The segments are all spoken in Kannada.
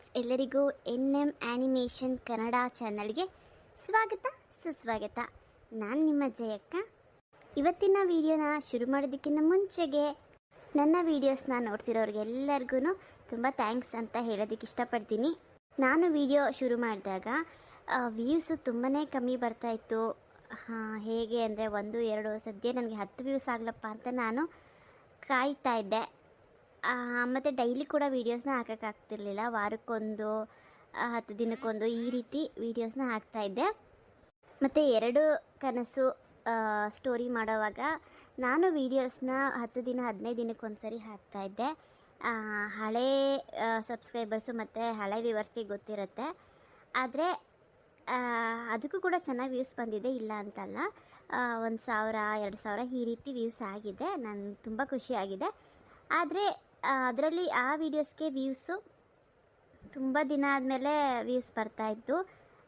ಫ್ರೆಂಡ್ಸ್, ಎಲ್ಲರಿಗೂ NM ಆ್ಯನಿಮೇಷನ್ ಕನ್ನಡ ಚಾನಲ್ಗೆ ಸ್ವಾಗತ ಸುಸ್ವಾಗತ. ನಾನು ನಿಮ್ಮ ಜಯಕ್ಕ. ಇವತ್ತಿನ ವಿಡಿಯೋನ ಶುರು ಮಾಡೋದಕ್ಕಿಂತ ಮುಂಚೆಗೆ ನನ್ನ ವೀಡಿಯೋಸ್ನ ನೋಡ್ತಿರೋರಿಗೆಲ್ಲರಿಗೂ ತುಂಬ ಥ್ಯಾಂಕ್ಸ್ ಅಂತ ಹೇಳೋದಕ್ಕೆ ಇಷ್ಟಪಡ್ತೀನಿ. ನಾನು ವಿಡಿಯೋ ಶುರು ಮಾಡಿದಾಗ ವ್ಯೂಸು ತುಂಬಾ ಕಮ್ಮಿ ಬರ್ತಾಯಿತ್ತು. ಹೇಗೆ ಅಂದರೆ 1-2 ಸದ್ಯ ನನಗೆ 10 ವ್ಯೂಸ್ ಆಗಲಪ್ಪ ಅಂತ ನಾನು ಕಾಯ್ತಾ ಇದ್ದೆ. ಮತ್ತು ಡೈಲಿ ಕೂಡ ವೀಡಿಯೋಸ್ನ ಹಾಕೋಕ್ಕಾಗ್ತಿರ್ಲಿಲ್ಲ. ವಾರಕ್ಕೊಂದು 10 ದಿನಕ್ಕೊಂದು ಈ ರೀತಿ ವೀಡಿಯೋಸ್ನ ಹಾಕ್ತಾಯಿದ್ದೆ. ಮತ್ತು 2 ಕನಸು ಸ್ಟೋರಿ ಮಾಡೋವಾಗ ನಾನು ವೀಡಿಯೋಸ್ನ 10 ದಿನ 15 ದಿನಕ್ಕೊಂದು ಸರಿ ಹಾಕ್ತಾಯಿದ್ದೆ. ಹಳೇ ಸಬ್ಸ್ಕ್ರೈಬರ್ಸು ಮತ್ತು ಹಳೆ ವ್ಯೂವರ್ಸ್ಗೆ ಗೊತ್ತಿರುತ್ತೆ. ಆದರೆ ಅದಕ್ಕೂ ಕೂಡ ಚೆನ್ನಾಗಿ ವ್ಯೂಸ್ ಬಂದಿದೆ, ಇಲ್ಲ ಅಂತಲ್ಲ. 1,000-2,000 ಈ ರೀತಿ ವ್ಯೂಸ್ ಆಗಿದೆ. ನನಗೆ ತುಂಬ ಖುಷಿಯಾಗಿದೆ. ಆದರೆ ಅದರಲ್ಲಿ ಆ ವೀಡಿಯೋಸ್ಗೆ ವ್ಯೂಸು ತುಂಬ ದಿನ ಆದಮೇಲೆ ವ್ಯೂಸ್ ಬರ್ತಾಯಿತ್ತು.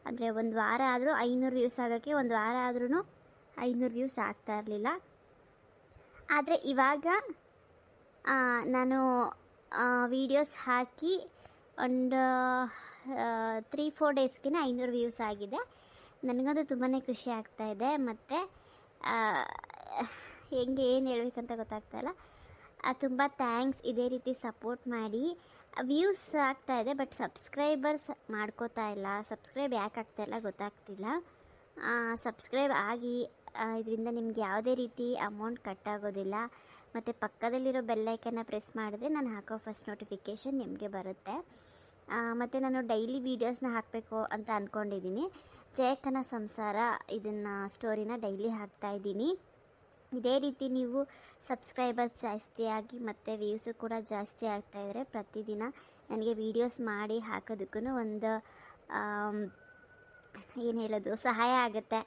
ಅಂದರೆ ಒಂದು ವಾರ ಆದರೂ 500 ವ್ಯೂಸ್ ಆಗೋಕ್ಕೆ ಒಂದು ವಾರ ಆದ್ರೂ 500 ವ್ಯೂಸ್ ಆಗ್ತಾ ಇರಲಿಲ್ಲ. ಆದರೆ ಇವಾಗ ನಾನು ವೀಡಿಯೋಸ್ ಹಾಕಿ ಒಂದು 3-4 ಡೇಸ್ಗೆ 500 ವ್ಯೂಸ್ ಆಗಿದೆ. ನನಗಂತೂ ತುಂಬಾ ಖುಷಿ ಆಗ್ತಾಯಿದೆ. ಮತ್ತು ಹೆಂಗೆ ಏನು ಹೇಳ್ಬೇಕಂತ ಗೊತ್ತಾಗ್ತಾಯಿಲ್ಲ. ತುಂಬ ಥ್ಯಾಂಕ್ಸ್. ಇದೇ ರೀತಿ ಸಪೋರ್ಟ್ ಮಾಡಿ. ವ್ಯೂಸ್ ಆಗ್ತಾಯಿದೆ, ಬಟ್ ಸಬ್ಸ್ಕ್ರೈಬರ್ಸ್ ಮಾಡ್ಕೋತಾ ಇಲ್ಲ. ಸಬ್ಸ್ಕ್ರೈಬ್ ಯಾಕೆ ಆಗ್ತಾಯಿಲ್ಲ ಗೊತ್ತಾಗ್ತಿಲ್ಲ. ಸಬ್ಸ್ಕ್ರೈಬ್ ಆಗಿ. ಇದರಿಂದ ನಿಮ್ಗೆ ಯಾವುದೇ ರೀತಿ ಅಮೌಂಟ್ ಕಟ್ಟಾಗೋದಿಲ್ಲ. ಮತ್ತು ಪಕ್ಕದಲ್ಲಿರೋ ಬೆಲ್ಲೈಕನ್ನ ಪ್ರೆಸ್ ಮಾಡಿದ್ರೆ ನಾನು ಹಾಕೋ ಫಸ್ಟ್ ನೋಟಿಫಿಕೇಷನ್ ನಿಮಗೆ ಬರುತ್ತೆ. ಮತ್ತು ನಾನು ಡೈಲಿ ವೀಡಿಯೋಸ್ನ ಹಾಕಬೇಕು ಅಂತ ಅಂದ್ಕೊಂಡಿದ್ದೀನಿ. ಜಯಕ್ಕನ ಸಂಸಾರ ಇದನ್ನು ಸ್ಟೋರಿನ ಡೈಲಿ ಹಾಕ್ತಾಯಿದ್ದೀನಿ. ಇದೇ ರೀತಿ ನೀವು ಸಬ್ಸ್ಕ್ರೈಬರ್ಸ್ ಜಾಸ್ತಿ ಆಗಿ ಮತ್ತು ವ್ಯೂಸು ಕೂಡ ಜಾಸ್ತಿ ಆಗ್ತಾಯಿದ್ರೆ ಪ್ರತಿದಿನ ನನಗೆ ವೀಡಿಯೋಸ್ ಮಾಡಿ ಹಾಕೋದಕ್ಕೂ ಒಂದು ಏನು ಹೇಳೋದು ಸಹಾಯ ಆಗುತ್ತೆ.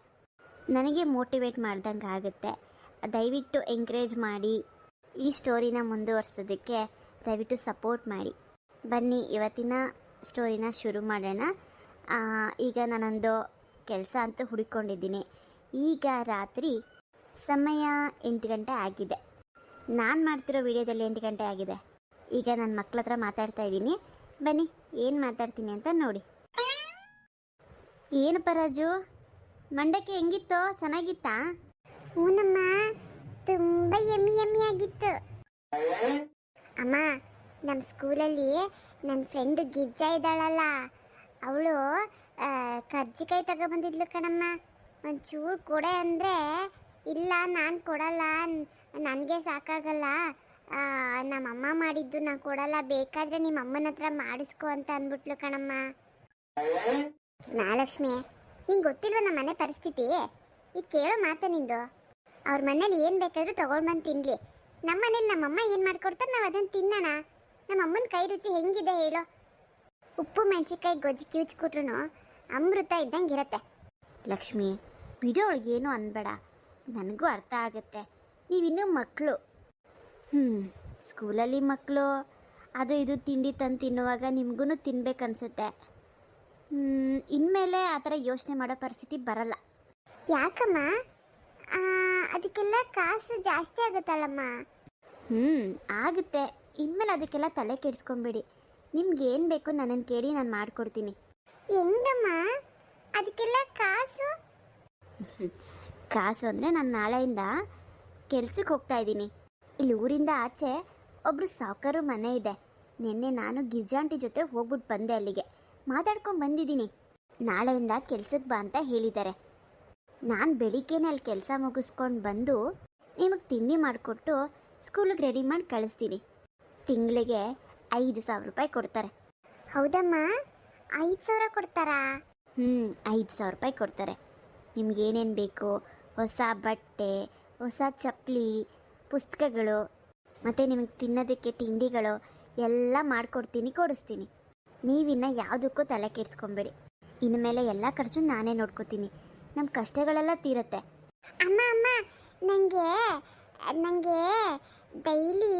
ನನಗೆ ಮೋಟಿವೇಟ್ ಮಾಡ್ದಂಗೆ ಆಗುತ್ತೆ. ದಯವಿಟ್ಟು ಎಂಕರೇಜ್ ಮಾಡಿ. ಈ ಸ್ಟೋರಿನ ಮುಂದುವರ್ಸೋದಕ್ಕೆ ದಯವಿಟ್ಟು ಸಪೋರ್ಟ್ ಮಾಡಿ. ಬನ್ನಿ ಇವತ್ತಿನ ಸ್ಟೋರಿನ ಶುರು ಮಾಡೋಣ. ಈಗ ನಾನೊಂದು ಕೆಲಸ ಅಂತೂ ಹುಡುಕೊಂಡಿದ್ದೀನಿ. ಈಗ ರಾತ್ರಿ ಸಮಯ 8 ಗಂಟೆ ಆಗಿದೆ. ನಾನು ಮಾಡ್ತಿರೋ ವಿಡಿಯೋದಲ್ಲಿ 8 ಗಂಟೆ ಆಗಿದೆ. ಈಗ ನನ್ನ ಮಕ್ಕಳ ಹತ್ರ ಮಾತಾಡ್ತಾ ಇದ್ದೀನಿ. ಬನ್ನಿ ಏನು ಮಾತಾಡ್ತೀನಿ ಅಂತ ನೋಡಿ. ಏನಪ್ಪ ರಾಜು, ಮಂಡಕ್ಕಿ ಹೆಂಗಿತ್ತು? ಚೆನ್ನಾಗಿತ್ತಾ? ಹೂನಮ್ಮ, ತುಂಬ ಯಮ್ಮಿ ಆಗಿತ್ತು. ಅಮ್ಮ, ನಮ್ಮ ಸ್ಕೂಲಲ್ಲಿ ನನ್ನ ಫ್ರೆಂಡು ಗಿರ್ಜಾ ಇದ್ದಾಳಲ್ಲ, ಅವಳು ಕರ್ಜಿಕಾಯಿ ತಗೊಬಂದಿದ್ಲು ಕಣಮ್ಮ. ಒಂಚೂರು ಕೊಡೆ ಅಂದರೆ ಇಲ್ಲ, ನಾನು ಕೊಡಲ್ಲ, ನನಗೆ ಸಾಕಾಗಲ್ಲ, ನಮ್ಮಮ್ಮ ಮಾಡಿದ್ದು ನಾನು ಕೊಡಲ್ಲ, ಬೇಕಾದರೆ ನಿಮ್ಮ ಅಮ್ಮನ ಹತ್ರ ಮಾಡಿಸ್ಕೊ ಅಂತ ಅಂದ್ಬಿಟ್ಲು ಕಣಮ್ಮ. ಮಹಾಲಕ್ಷ್ಮಿ, ನಿಂಗೆ ಗೊತ್ತಿಲ್ವ ನಮ್ಮ ಮನೆ ಪರಿಸ್ಥಿತಿ? ಈಗ ಕೇಳೋ ಮಾತು ನಿಂದು. ಅವ್ರ ಮನೇಲಿ ಏನು ಬೇಕಾದರೂ ತೊಗೊಂಡು ಬಂದು ತಿನ್ನಲಿ. ನಮ್ಮ ಮನೇಲಿ ನಮ್ಮಮ್ಮ ಏನು ಮಾಡ್ಕೊಡ್ತಾರೆ ನಾವು ಅದನ್ನು ತಿನ್ನೋಣ. ನಮ್ಮಮ್ಮನ ಕೈ ರುಚಿ ಹೆಂಗಿದೆ ಹೇಳೋ? ಉಪ್ಪು ಮೆಣಸಿನ್ಕಾಯಿ ಗೊಜ್ಜಿ ಕಿವುಚ್ಕೊಟ್ರು ಅಮೃತ ಇದ್ದಂಗೆ ಇರತ್ತೆ. ಲಕ್ಷ್ಮಿ, ವಿಡಿಯೋ ಒಳಗೆ ಏನು ಅನ್ಬೇಡ, ನನಗೂ ಅರ್ಥ ಆಗುತ್ತೆ. ನೀವಿನ್ನೂ ಮಕ್ಕಳು. ಸ್ಕೂಲಲ್ಲಿ ಮಕ್ಕಳು ಅದು ಇದು ತಿಂಡಿ ತಂದು ತಿನ್ನುವಾಗ ನಿಮಗೂ ತಿನ್ಬೇಕನ್ಸುತ್ತೆ. ಇನ್ಮೇಲೆ ಆ ಥರ ಯೋಚನೆ ಮಾಡೋ ಪರಿಸ್ಥಿತಿ ಬರಲ್ಲ. ಯಾಕಮ್ಮ? ಅದಕ್ಕೆಲ್ಲ ಕಾಸು ಜಾಸ್ತಿ ಆಗುತ್ತಲ್ಲಮ್ಮ? ಆಗುತ್ತೆ. ಇನ್ಮೇಲೆ ಅದಕ್ಕೆಲ್ಲ ತಲೆ ಕೆಡಿಸ್ಕೊಂಬೇಡಿ. ನಿಮ್ಗೆ ಏನು ಬೇಕು ನನ್ನನ್ನು ಕೇಳಿ, ನಾನು ಮಾಡಿಕೊಡ್ತೀನಿ. ಹೆಂಗಮ್ಮ ಅದಕ್ಕೆಲ್ಲ ಕಾಸು? ಕಾಸು ಅಂದರೆ ನಾನು ನಾಳೆಯಿಂದ ಕೆಲ್ಸಕ್ಕೆ ಹೋಗ್ತಾ ಇದ್ದೀನಿ. ಇಲ್ಲಿ ಊರಿಂದ ಆಚೆ ಒಬ್ಬರು ಸಾವುಕಾರು ಮನೆ ಇದೆ. ನಿನ್ನೆ ನಾನು ಗಿರ್ಜಾಂಟಿ ಜೊತೆ ಹೋಗ್ಬಿಟ್ಟು ಬಂದೆ. ಅಲ್ಲಿಗೆ ಮಾತಾಡ್ಕೊಂಡು ಬಂದಿದ್ದೀನಿ. ನಾಳೆಯಿಂದ ಕೆಲ್ಸಕ್ಕೆ ಬಾ ಅಂತ ಹೇಳಿದ್ದಾರೆ. ನಾನು ಬೆಳಿಗ್ಗೆನೇ ಅಲ್ಲಿ ಕೆಲಸ ಮುಗಿಸ್ಕೊಂಡು ಬಂದು ನಿಮಗೆ ತಿಂಡಿ ಮಾಡಿಕೊಟ್ಟು ಸ್ಕೂಲಿಗೆ ರೆಡಿ ಮಾಡಿ ಕಳಿಸ್ತೀನಿ. ತಿಂಗಳಿಗೆ 5,000 ರೂಪಾಯಿ ಕೊಡ್ತಾರೆ. ಹೌದಮ್ಮ? 5,000 ಕೊಡ್ತಾರಾ? 5,000 ರೂಪಾಯಿ ಕೊಡ್ತಾರೆ. ನಿಮ್ಗೇನೇನು ಬೇಕು, ಹೊಸ ಬಟ್ಟೆ, ಹೊಸ ಚಪ್ಪಲಿ, ಪುಸ್ತಕಗಳು ಮತ್ತು ನಿಮಗೆ ತಿನ್ನೋದಕ್ಕೆ ತಿಂಡಿಗಳು ಎಲ್ಲ ಮಾಡಿಕೊಡ್ತೀನಿ, ಕೊಡಿಸ್ತೀನಿ. ನೀವಿನ್ನು ಯಾವುದಕ್ಕೂ ತಲೆ ಕೆಡಿಸ್ಕೊಬೇಡಿ. ಇನ್ಮೇಲೆ ಎಲ್ಲ ಖರ್ಚು ನಾನೇ ನೋಡ್ಕೋತೀನಿ. ನಮ್ಮ ಕಷ್ಟಗಳೆಲ್ಲ ತೀರುತ್ತೆ. ಅಮ್ಮ ಅಮ್ಮ, ನನಗೆ ಡೈಲಿ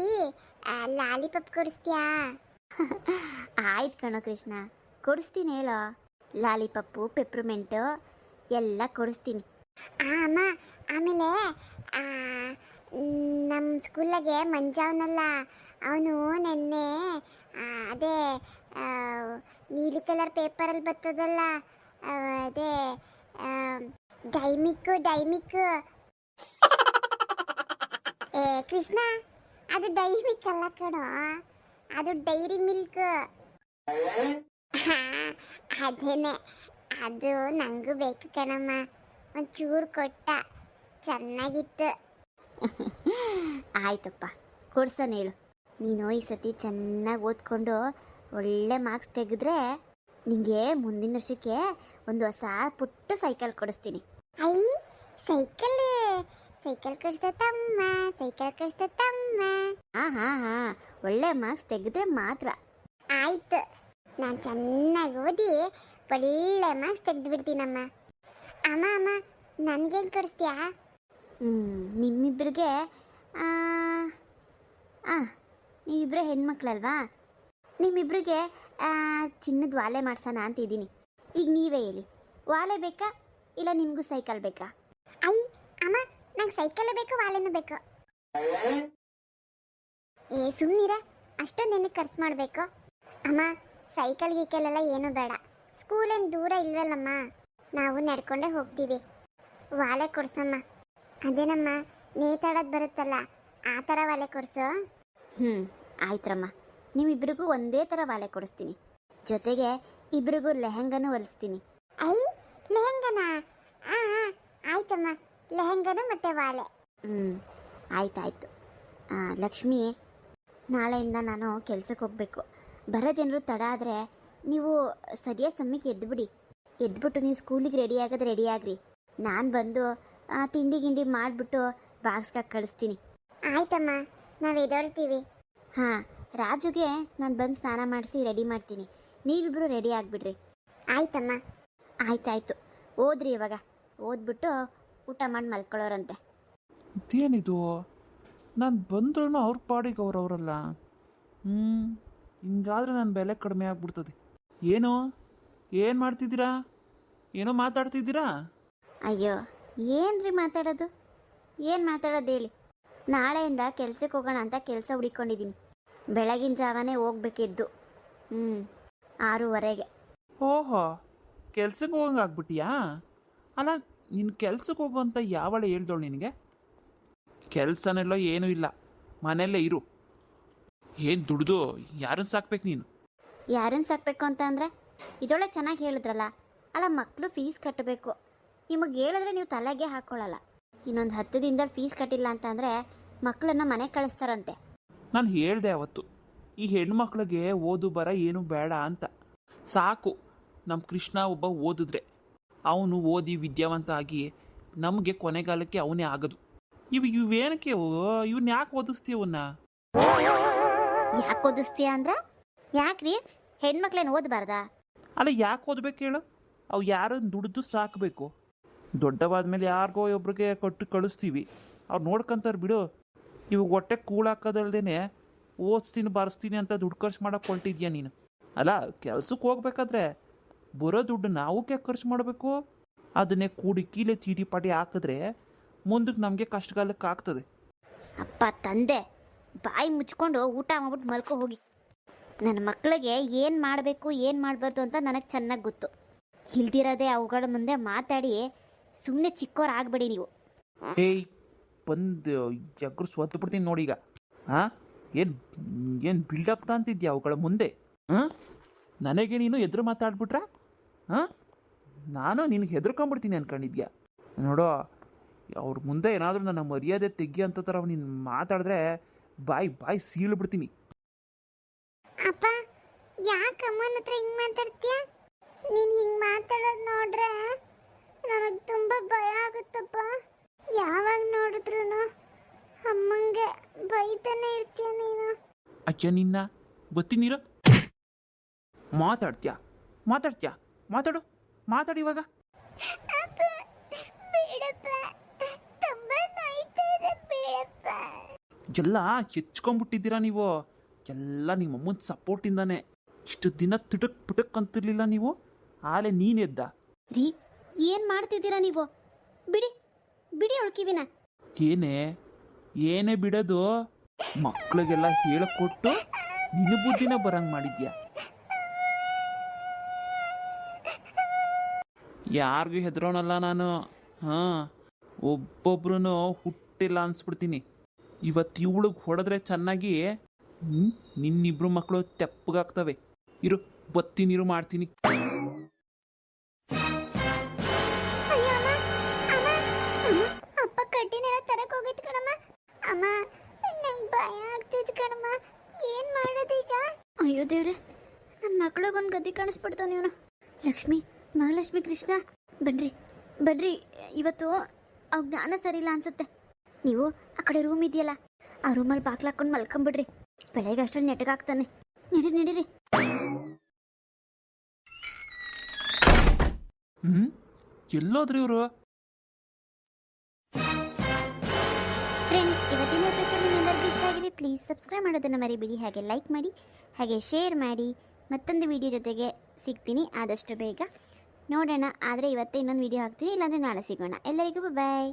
ಲಾಲಿಪಾಪ್ ಕೊಡಿಸ್ತೀಯಾ? ಆಯ್ತು ಕಣೋ ಕೃಷ್ಣ, ಕೊಡಿಸ್ತೀನಿ ಹೇಳೋ. ಲಾಲಿಪಪ್ಪು, ಪೆಪ್ರಮೆಂಟು ಎಲ್ಲ ಕೊಡಿಸ್ತೀನಿ. ಅಮ್ಮ, ಆಮೇಲೆ ನಮ್ಮ ಸ್ಕೂಲಾಗೆ ಮಂಜಾವನಲ್ಲ ಅವನು ನೆನ್ನೆ ಅದೇ ಆ, ನೀಲಿ ಕಲರ್ ಪೇಪರಲ್ಲಿ ಬರ್ತದಲ್ಲ ಅದೇ ಡೈಮಿಕ್ ಏ ಕೃಷ್ಣ ಅದು ಡೈಮಿಕ್ ಅಲ್ಲ ಕಣೋ, ಅದು ಡೈರಿ ಮಿಲ್ಕ್. ಅದೇನೆ, ಅದು ನಂಗೂ ಬೇಕು ಕಣಮ್ಮ, ಒಂಚೂರು ಕೊಟ್ಟ, ಚೆನ್ನಾಗಿತ್ತು. ಆಯ್ತಪ್ಪ, ಕೊಡ್ಸನ್ ಹೇಳು. ನೀನು ಈ ಸತಿ ಚೆನ್ನಾಗಿ ಓದ್ಕೊಂಡು ಒಳ್ಳೆ ಮಾರ್ಕ್ಸ್ ತೆಗೆದ್ರೆ ನಿಂಗೆ ಮುಂದಿನ ವರ್ಷಕ್ಕೆ ಒಂದು ಹೊಸ ಪುಟ್ಟ ಸೈಕಲ್ ಕೊಡಿಸ್ತೀನಿ. ಐ ಸೈಕಲ್ ಸೈಕಲ್ ಕೊಡಿಸ್ತಾ ತಮ್ಮ, ಸೈಕಲ್ ಕೊಡಿಸ್ತಾ ತಮ್ಮ. ಹಾಂ, ಒಳ್ಳೆ ಮಾರ್ಕ್ಸ್ ತೆಗೆದ್ರೆ ಮಾತ್ರ. ಆಯ್ತು, ನಾನು ಚೆನ್ನಾಗಿ ಓದಿ ಒಳ್ಳೆ ಮಾರ್ಕ್ಸ್ ತೆಗೆದು ಬಿಡ್ತೀನಮ್ಮ. ಅಮ್ಮ ನನ್ಗೇನು ಕೊಡಿಸ್ತೀಯಾ? ನಿಮ್ಮಿಬ್ಬರಿಗೆ ನೀವಿಬ್ಬರೇ ಹೆಣ್ಮಕ್ಳಲ್ವಾ, ನಿಮ್ಮಿಬ್ಬರಿಗೆ ಚಿನ್ನದ ವಾಲೆ ಮಾಡ್ಸೋಣ ಅಂತ ಇದ್ದೀನಿ. ಈಗ ನೀವೇ ಹೇಳಿ, ವಾಲೆ ಬೇಕಾ ಇಲ್ಲ ನಿಮಗೂ ಸೈಕಲ್ ಬೇಕಾ? ಐ ಅಮ್ಮ, ನಂಗೆ ಸೈಕಲ್ ಬೇಕು, ವಾಲೆನೂ ಬೇಕು. ಏ ಸುಮ್ಮನಿರ, ಅಷ್ಟೊಂದು ಏನಕ್ಕೆ ಖರ್ಚು ಮಾಡಬೇಕು? ಅಮ್ಮ, ಸೈಕಲ್ ಗೀಕಲೆಲ್ಲ ಏನೂ ಬೇಡ, ಸ್ಕೂಲೇನು ದೂರ ಇಲ್ವಲ್ಲಮ್ಮ, ನಾವು ನಡ್ಕೊಂಡೇ ಹೋಗ್ತೀವಿ. ವಾಲೆ ಕೊಡ್ಸಮ್ಮ. ಅದೇನಮ್ಮ, ನೇತಾಡೋದು ಬರುತ್ತಲ್ಲ ಆ ಥರ ವಾಲೆ ಕೊಡ್ಸು. ಆಯ್ತರಮ್ಮ, ನಿಮ್ಮಿಬ್ಬರಿಗೂ ಒಂದೇ ಥರ ವಾಲೆ ಕೊಡಿಸ್ತೀನಿ. ಜೊತೆಗೆ ಇಬ್ಬರಿಗೂ ಲೆಹಂಗಾನೂ ಹೊಲಿಸ್ತೀನಿ. ಐ ಲೆಹಂಗನಾ? ಆಯ್ತಮ್ಮ, ಲೆಹಂಗನು ಮತ್ತೆ ವಾಲೆ. ಆಯ್ತಾಯ್ತು. ಲಕ್ಷ್ಮಿ, ನಾಳೆಯಿಂದ ನಾನು ಕೆಲ್ಸಕ್ಕೆ ಹೋಗಬೇಕು. ಬರೋದೇನಾದ್ರು ತಡ ಆದರೆ ನೀವು ಸರಿಯಾದ ಸಮಯಕ್ಕೆ ಎದ್ಬಿಟ್ಟು ನೀವು ಸ್ಕೂಲಿಗೆ ರೆಡಿ ಆಗೋದು ರೆಡಿ ಆಗ್ರಿ. ನಾನು ಬಂದು ತಿಂಡಿ ಗಿಂಡಿ ಮಾಡಿಬಿಟ್ಟು ಬಾಕ್ಸ್ಗೆ ಕಳಿಸ್ತೀನಿ. ಆಯ್ತಮ್ಮ, ನಾವು ಎದೊಳ್ತೀವಿ. ಹಾಂ, ರಾಜುಗೆ ನಾನು ಬಂದು ಸ್ನಾನ ಮಾಡಿಸಿ ರೆಡಿ ಮಾಡ್ತೀನಿ. ನೀವಿಬ್ಬರು ರೆಡಿ ಆಗಿಬಿಡ್ರಿ. ಆಯ್ತಮ್ಮ. ಆಯ್ತಾಯ್ತು, ಓದ್ರಿ ಇವಾಗ. ಓದ್ಬಿಟ್ಟು ಊಟ ಮಾಡಿ ಮಲ್ಕೊಳ್ಳೋರಂತೆ. ಇದೇನಿದು, ನಾನು ಬಂದ್ರೂ ಅವ್ರ ಪಾಡಿಗೆ ಅವರವರಲ್ಲ. ಹಿಂಗಾದ್ರೆ ನನ್ನ ಬೆಲೆ ಕಡಿಮೆ ಆಗ್ಬಿಡ್ತದೆ. ಏನು ಮಾಡ್ತಿದ್ದೀರಾ? ಏನೋ ಮಾತಾಡ್ತಿದ್ದೀರಾ? ಅಯ್ಯೋ, ಏನ್ರಿ ಮಾತಾಡೋದು? ಏನು ಮಾತಾಡೋದು ಹೇಳಿ. ನಾಳೆಯಿಂದ ಕೆಲ್ಸಕ್ಕೆ ಹೋಗೋಣ ಅಂತ ಕೆಲಸ ಹುಡುಕೊಂಡಿದ್ದೀನಿ. ಬೆಳಗಿನ ಜಾವನೇ ಹೋಗ್ಬೇಕಿದ್ದು. 6:30ಗೆ. ಓಹೋ, ಕೆಲ್ಸಕ್ಕೆ ಹೋಗಂಗೆ ಆಗ್ಬಿಟ್ಟಿಯಾ? ಅಲ್ಲ, ನಿನ್ನ ಕೆಲ್ಸಕ್ಕೆ ಹೋಗುವಂತ ಯಾವಳ ಹೇಳ್ದವಳು ನಿನಗೆ? ಕೆಲಸನೆಲ್ಲ ಏನೂ ಇಲ್ಲ, ಮನೆಯಲ್ಲೇ ಇರು. ಏನು ದುಡ್ದು ಯಾರನ್ನು ಸಾಕ್ಬೇಕು ನೀನು? ಯಾರನ್ನು ಸಾಕಬೇಕು ಅಂತ ಅಂದರೆ ಇದೊಳ್ಳೆ ಚೆನ್ನಾಗಿ ಹೇಳಿದ್ರಲ್ಲ. ಅಲ್ಲ, ಮಕ್ಕಳು ಫೀಸ್ ಕಟ್ಟಬೇಕು. ನಿಮಗೆ ಹೇಳಿದ್ರೆ ನೀವು ತಲೆಗೆ ಹಾಕ್ಕೊಳ್ಳಲ್ಲ. ಇನ್ನೊಂದು 10 ದಿನದಲ್ಲಿ ಫೀಸ್ ಕಟ್ಟಿಲ್ಲ ಅಂತ ಅಂದರೆ ಮಕ್ಕಳನ್ನು ಮನೆಗೆ ಕಳಿಸ್ತಾರಂತೆ. ನಾನು ಹೇಳ್ದೆ ಅವತ್ತು, ಈ ಹೆಣ್ಮಕ್ಳಿಗೆ ಓದು ಬರ ಏನು ಬೇಡ ಅಂತ. ಸಾಕು, ನಮ್ಮ ಕೃಷ್ಣ ಒಬ್ಬ ಓದಿದ್ರೆ ಅವನು ಓದಿ ವಿದ್ಯಾವಂತ ಆಗಿ ನಮಗೆ ಕೊನೆಗಾಲಕ್ಕೆ ಅವನೇ ಆಗೋದು. ಇವೇನಕ್ಕೆ ಇವನ್ನ ಯಾಕೆ ಓದಿಸ್ತೀವನ್ನ? ಯಾಕೆ ಓದಿಸ್ತೀಯ ಅಂದ್ರೆ ಯಾಕ್ರಿ? ಹೆಣ್ಮಕ್ಳೇನು ಓದಬಾರ್ದಾ? ಅಲ್ಲ, ಯಾಕೆ ಓದ್ಬೇಕು ಹೇಳು? ಅವು ಯಾರನ್ನು ದುಡ್ದು ಸಾಕಬೇಕು. ದೊಡ್ಡವಾದ್ಮೇಲೆ ಯಾರಿಗೋ ಒಬ್ರಿಗೆ ಕೊಟ್ಟು ಕಳಿಸ್ತೀವಿ, ಅವ್ರು ನೋಡ್ಕೊಂತಾರೆ ಬಿಡು. ಇವಾಗ ಹೊಟ್ಟೆ ಕೂಳಾಕೋದಲ್ದೇನೆ ಓದಿಸ್ತೀನಿ ಬರೆಸ್ತೀನಿ ಅಂತ ದುಡ್ಡು ಖರ್ಚು ಮಾಡೋಕೆ ಹೊರಟಿದ್ಯಾ ನೀನು? ಅಲ್ಲ, ಕೆಲ್ಸಕ್ಕೆ ಹೋಗ್ಬೇಕಾದ್ರೆ ಬರೋ ದುಡ್ಡು ನಾವು ಖರ್ಚು ಮಾಡಬೇಕು. ಅದನ್ನೇ ಕೂಡಿ ಕೀಲೆ ಚೀಟಿ ಪಾಟಿ ಹಾಕಿದ್ರೆ ಮುಂದಕ್ಕೆ ನಮಗೆ ಕಷ್ಟಗಾಲಕ್ಕೆ ಆಗ್ತದೆ. ಅಪ್ಪ ತಂದೆ, ಬಾಯಿ ಮುಚ್ಕೊಂಡು ಊಟ ಮಾಡ್ಬಿಟ್ಟು ಮಲ್ಕೊ ಹೋಗಿ. ನನ್ನ ಮಕ್ಕಳಿಗೆ ಏನು ಮಾಡಬೇಕು ಏನು ಮಾಡಬಾರ್ದು ಅಂತ ನನಗೆ ಚೆನ್ನಾಗಿ ಗೊತ್ತು. ಇಲ್ದಿರೋದೇ ಅವುಗಳ ಮುಂದೆ ಮಾತಾಡಿ ಸುಮ್ಮನೆ ಚಿಕ್ಕವ್ರು ಆಗಬೇಡಿ ನೀವು. ಏಯ್, ಬಂದು ಜಗ್ರು ಸ್ವತ್ತು ಬಿಡ್ತೀನಿ ನೋಡಿ ಈಗ. ಹಾಂ, ಏನು ಬಿಲ್ಡಪ್ ಅಂತಿದ್ಯಾ ಅವುಗಳ ಮುಂದೆ? ನನಗೆ ನೀನು ಎದುರು ಮಾತಾಡ್ಬಿಟ್ರ? ನಾನು ನಿನಗೆ ಹೆದರ್ಕೊಂಬಿಡ್ತೀನಿ ಅನ್ಕೊಂಡಿದ್ಯಾ? ನೋಡೋ, ಅವ್ರ ಮುಂದೆ ಏನಾದರೂ ನನ್ನ ಮರ್ಯಾದೆ ತೆಗಿಯೋಂಥ ಥರ ನೀನು ಮಾತಾಡಿದ್ರೆ ಬಾಯಿ ಸೀಳ್ಬಿಡ್ತೀನಿ. ಅಪ್ಪ, ಯಾಕೆ ಅಮ್ಮನ ಹತ್ರ ಹಿಂಗೆ ಮಾತಾಡ್ತೀಯ? ನೀನು ಹಿಂಗೆ ಮಾತಾಡೋದು ನೋಡ್ರೆ ನನಗೆ ತುಂಬ ಭಯ ಆಗುತ್ತಪ್ಪ. ಯಾವಾಗ ನೋಡಿದ್ರು ಅಮ್ಮಂಗೆ ಬೈತಾನೆ ಇರ್ತೀಯ ನೀನು. ಅಚ್ಚ, ನಿನ್ನ ಗೊತ್ತೀನಿರ ಮಾತಾಡ್ತೀಯಾ? ಮಾತಾಡು ಇವಾಗ. ಅಪ್ಪ, ಬೇಡಪ್ಪ, ತುಂಬ ನೋಯ್ತಾ ಇದೆ, ಬೇಡಪ್ಪ. ಎಲ್ಲ ಹೆಚ್ಕೊಂಡ್ಬಿಟ್ಟಿದ್ದೀರಾ ನೀವು. ಎಲ್ಲ ನಿಮ್ಮಮ್ಮನ ಸಪೋರ್ಟಿಂದಾನೆ. ಇಷ್ಟು ದಿನ ತುಟಕ್ ಅಂತಿರ್ಲಿಲ್ಲ ನೀವು, ಆಲೆ ನೀನೆದ್ದ. ರೀ, ಏನು ಮಾಡ್ತಿದ್ದೀರಾ ನೀವು? ಬಿಡಿ ಅವಳು ಕಿವಿನ. ಏನೇ ಬಿಡೋದು ಮಕ್ಳಿಗೆಲ್ಲ ಹೇಳಿಕೊಟ್ಟು ನಿನ್ನ ಬುದ್ಧಿನ ಬರಂಗ್ ಮಾಡಿದ್ಯಾ. ಯಾರಿಗೂ ಹೆದರೋನಲ್ಲ ನಾನು. ಹಾಂ, ಒಬ್ಬೊಬ್ರು ಹುಟ್ಟಿಲ್ಲ ಅನ್ಸ್ಬಿಡ್ತೀನಿ. ಇವತ್ತು ಇವಳಿಗೆ ಹೊಡೆದ್ರೆ ಚೆನ್ನಾಗಿ ನಿನ್ನಿಬ್ರು ಮಕ್ಕಳು ತೆಪ್ಪಗಾಗ್ತವೆ. ಇರು ಬತ್ತೀನಿರು ಮಾಡ್ತೀನಿ. ಅಯ್ಯೋ ಅಮ್ಮ, ಅಮ್ಮ, ಅಮ್ಮ, ಅಪ್ಪ ಕಡ್ಡಿನೆಲ್ಲ ತರಕ್ ಹೋಗಿತ್ತು ಕಣಮ್ಮ. ಅಮ್ಮ ನಂಗೆ ಭಯ ಆಗ್ತಿತ್ತು ಕಣಮ್ಮ. ಏನ್ ಮಾಡೋದು ಈಗ? ಅಯ್ಯೋ ದೇವ್ರೆ, ನನ್ನ ಮಕ್ಳಿಗೊಂದು ಗದ್ದೆ ಕಾಣಿಸ್ಬಿಡ್ತಾನೆ ಇವನು. ಲಕ್ಷ್ಮಿ, ಮಹಾಲಕ್ಷ್ಮಿ, ಕೃಷ್ಣ, ಬನ್ರಿ ಬನ್ರಿ. ಇವತ್ತು ಅವ್ ಜ್ಞಾನ ಸರಿಯಿಲ್ಲ ಅನ್ಸುತ್ತೆ. ನೀವು ಆ ಕಡೆ ರೂಮ್ ಇದೆಯಲ್ಲ, ಆ ರೂಮಲ್ಲಿ ಬಾಗ್ಲು ಹಾಕೊಂಡು ಮಲ್ಕೊಂಬಿಡ್ರಿ. ಬೆಳಗ್ಗೆ ಅಷ್ಟರಲ್ಲಿ ನೆಟ್ಟಗಾಗ್ತಾನೆ. ನಡೀರಿ. ಎಲ್ಲೋದ್ರಿ ಇವರು? ಫ್ರೆಂಡ್ಸ್, ಇವತ್ತಿನ ಎಪಿಸೋಡ್ ನಿಮ್ಮೆಲ್ಲರಿಗೂ ಇಷ್ಟ ಆಗಿದೆ. ಪ್ಲೀಸ್ ಸಬ್ಸ್ಕ್ರೈಬ್ ಮಾಡೋದನ್ನು ಮರಿಬೇಡಿ. ಹಾಗೆ ಲೈಕ್ ಮಾಡಿ, ಹಾಗೆ ಶೇರ್ ಮಾಡಿ. ಮತ್ತೊಂದು ವಿಡಿಯೋ ಜೊತೆಗೆ ಸಿಗ್ತೀನಿ ಆದಷ್ಟು ಬೇಗ. ನೋಡೋಣ, ಆದರೆ ಇವತ್ತೇ ಇನ್ನೊಂದು ವಿಡಿಯೋ ಹಾಕ್ತೀನಿ, ಇಲ್ಲಾಂದರೆ ನಾಳೆ ಸಿಗೋಣ. ಎಲ್ಲರಿಗೂ ಬಾಯ್.